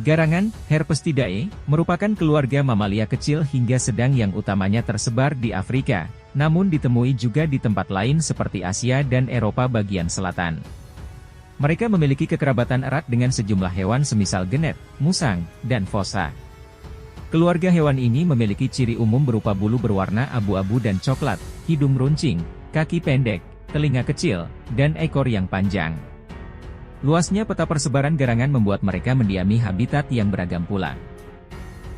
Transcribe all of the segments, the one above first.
Garangan, Herpestidae, merupakan keluarga mamalia kecil hingga sedang yang utamanya tersebar di Afrika, namun ditemui juga di tempat lain seperti Asia dan Eropa bagian selatan. Mereka memiliki kekerabatan erat dengan sejumlah hewan semisal genet, musang, dan fossa. Keluarga hewan ini memiliki ciri umum berupa bulu berwarna abu-abu dan coklat, hidung runcing, kaki pendek, telinga kecil, dan ekor yang panjang. Luasnya peta persebaran garangan membuat mereka mendiami habitat yang beragam pula.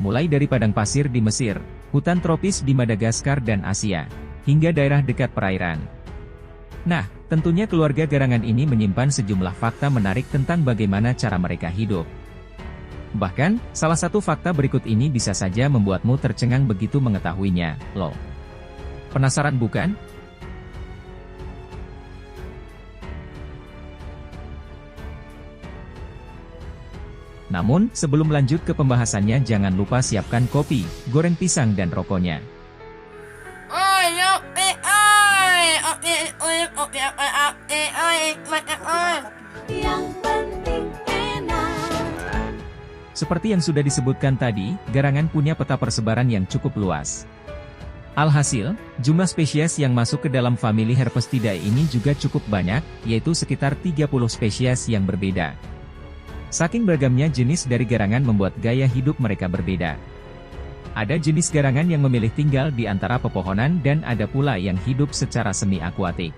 Mulai dari padang pasir di Mesir, hutan tropis di Madagaskar dan Asia, hingga daerah dekat perairan. Nah, tentunya keluarga garangan ini menyimpan sejumlah fakta menarik tentang bagaimana cara mereka hidup. Bahkan, salah satu fakta berikut ini bisa saja membuatmu tercengang begitu mengetahuinya, loh. Penasaran bukan? Namun, sebelum lanjut ke pembahasannya jangan lupa siapkan kopi, goreng pisang dan rokoknya. Seperti yang sudah disebutkan tadi, garangan punya peta persebaran yang cukup luas. Alhasil, jumlah spesies yang masuk ke dalam famili Herpestidae ini juga cukup banyak, yaitu sekitar 30 spesies yang berbeda. Saking beragamnya jenis dari garangan membuat gaya hidup mereka berbeda. Ada jenis garangan yang memilih tinggal di antara pepohonan dan ada pula yang hidup secara semi-akuatik.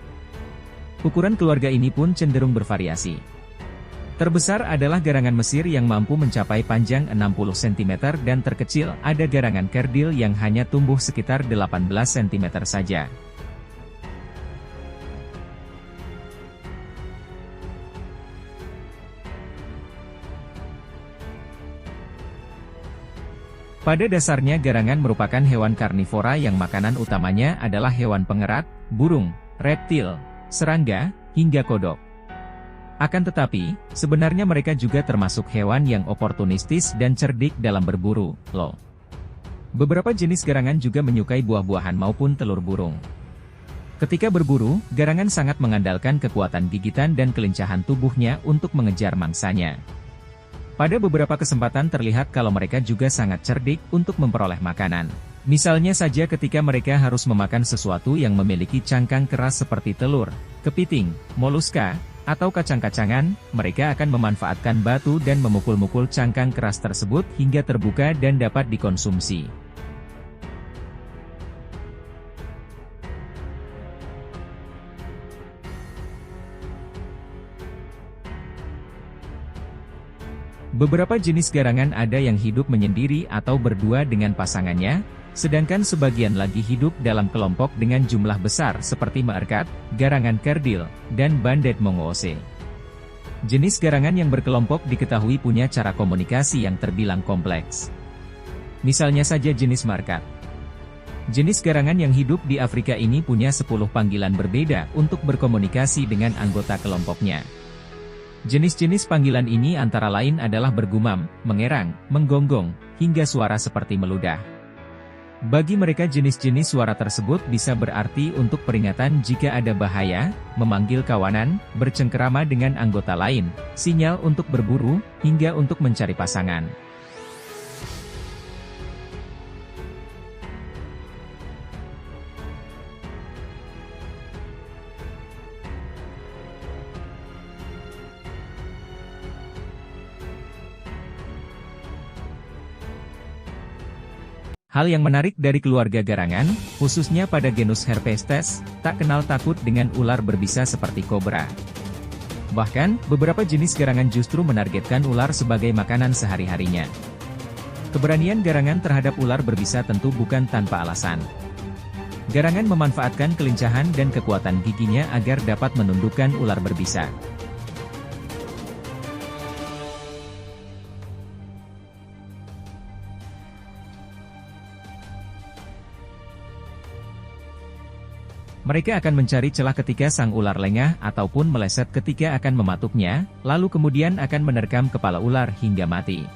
Ukuran keluarga ini pun cenderung bervariasi. Terbesar adalah garangan Mesir yang mampu mencapai panjang 60 cm dan terkecil ada garangan kerdil yang hanya tumbuh sekitar 18 cm saja. Pada dasarnya garangan merupakan hewan karnivora yang makanan utamanya adalah hewan pengerat, burung, reptil, serangga, hingga kodok. Akan tetapi, sebenarnya mereka juga termasuk hewan yang oportunistis dan cerdik dalam berburu, loh. Beberapa jenis garangan juga menyukai buah-buahan maupun telur burung. Ketika berburu, garangan sangat mengandalkan kekuatan gigitan dan kelincahan tubuhnya untuk mengejar mangsanya. Pada beberapa kesempatan terlihat kalau mereka juga sangat cerdik untuk memperoleh makanan. Misalnya saja ketika mereka harus memakan sesuatu yang memiliki cangkang keras seperti telur, kepiting, moluska, atau kacang-kacangan, mereka akan memanfaatkan batu dan memukul-mukul cangkang keras tersebut hingga terbuka dan dapat dikonsumsi. Beberapa jenis garangan ada yang hidup menyendiri atau berdua dengan pasangannya, sedangkan sebagian lagi hidup dalam kelompok dengan jumlah besar seperti meerkat, garangan kerdil, dan bandet mongoose. Jenis garangan yang berkelompok diketahui punya cara komunikasi yang terbilang kompleks. Misalnya saja jenis meerkat. Jenis garangan yang hidup di Afrika ini punya 10 panggilan berbeda untuk berkomunikasi dengan anggota kelompoknya. Jenis-jenis panggilan ini antara lain adalah bergumam, mengerang, menggonggong, hingga suara seperti meludah. Bagi mereka jenis-jenis suara tersebut bisa berarti untuk peringatan jika ada bahaya, memanggil kawanan, bercengkerama dengan anggota lain, sinyal untuk berburu, hingga untuk mencari pasangan. Hal yang menarik dari keluarga garangan, khususnya pada genus Herpestes, tak kenal takut dengan ular berbisa seperti kobra. Bahkan, beberapa jenis garangan justru menargetkan ular sebagai makanan sehari-harinya. Keberanian garangan terhadap ular berbisa tentu bukan tanpa alasan. Garangan memanfaatkan kelincahan dan kekuatan giginya agar dapat menundukkan ular berbisa. Mereka akan mencari celah ketika sang ular lengah ataupun meleset ketika akan mematuknya, lalu kemudian akan menerkam kepala ular hingga mati.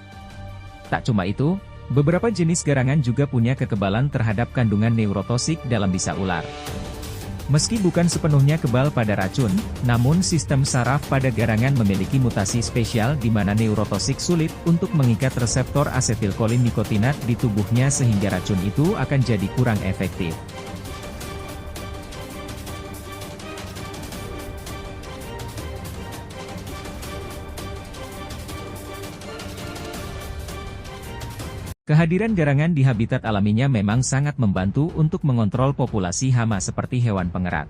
Tak cuma itu, beberapa jenis garangan juga punya kekebalan terhadap kandungan neurotosik dalam bisa ular. Meski bukan sepenuhnya kebal pada racun, namun sistem saraf pada garangan memiliki mutasi spesial di mana neurotoksit sulit untuk mengikat reseptor asetilkolin nikotinat di tubuhnya sehingga racun itu akan jadi kurang efektif. Kehadiran garangan di habitat alaminya memang sangat membantu untuk mengontrol populasi hama seperti hewan pengerat.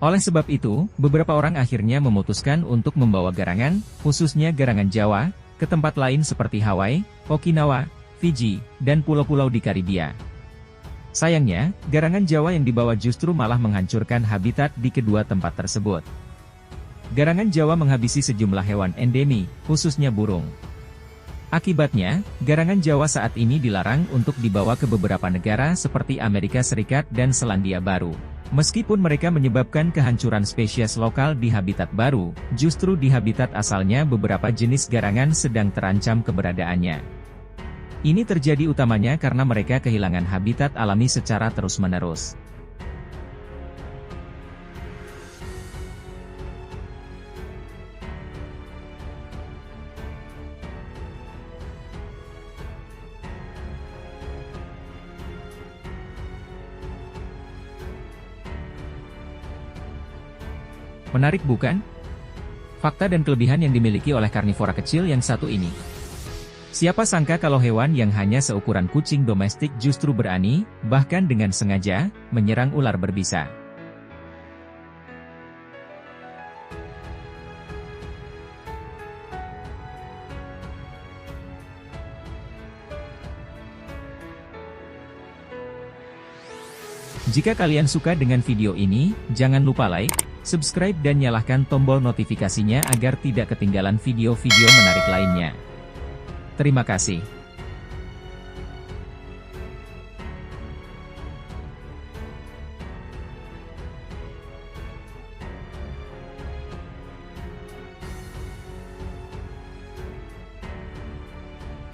Oleh sebab itu, beberapa orang akhirnya memutuskan untuk membawa garangan, khususnya garangan Jawa, ke tempat lain seperti Hawaii, Okinawa, Fiji, dan pulau-pulau di Karibia. Sayangnya, garangan Jawa yang dibawa justru malah menghancurkan habitat di kedua tempat tersebut. Garangan Jawa menghabisi sejumlah hewan endemi, khususnya burung. Akibatnya, garangan Jawa saat ini dilarang untuk dibawa ke beberapa negara seperti Amerika Serikat dan Selandia Baru. Meskipun mereka menyebabkan kehancuran spesies lokal di habitat baru, justru di habitat asalnya beberapa jenis garangan sedang terancam keberadaannya. Ini terjadi utamanya karena mereka kehilangan habitat alami secara terus-menerus. Menarik bukan? Fakta dan kelebihan yang dimiliki oleh karnivora kecil yang satu ini. Siapa sangka kalau hewan yang hanya seukuran kucing domestik justru berani, bahkan dengan sengaja, menyerang ular berbisa. Jika kalian suka dengan video ini, jangan lupa like, subscribe dan nyalakan tombol notifikasinya agar tidak ketinggalan video-video menarik lainnya. Terima kasih.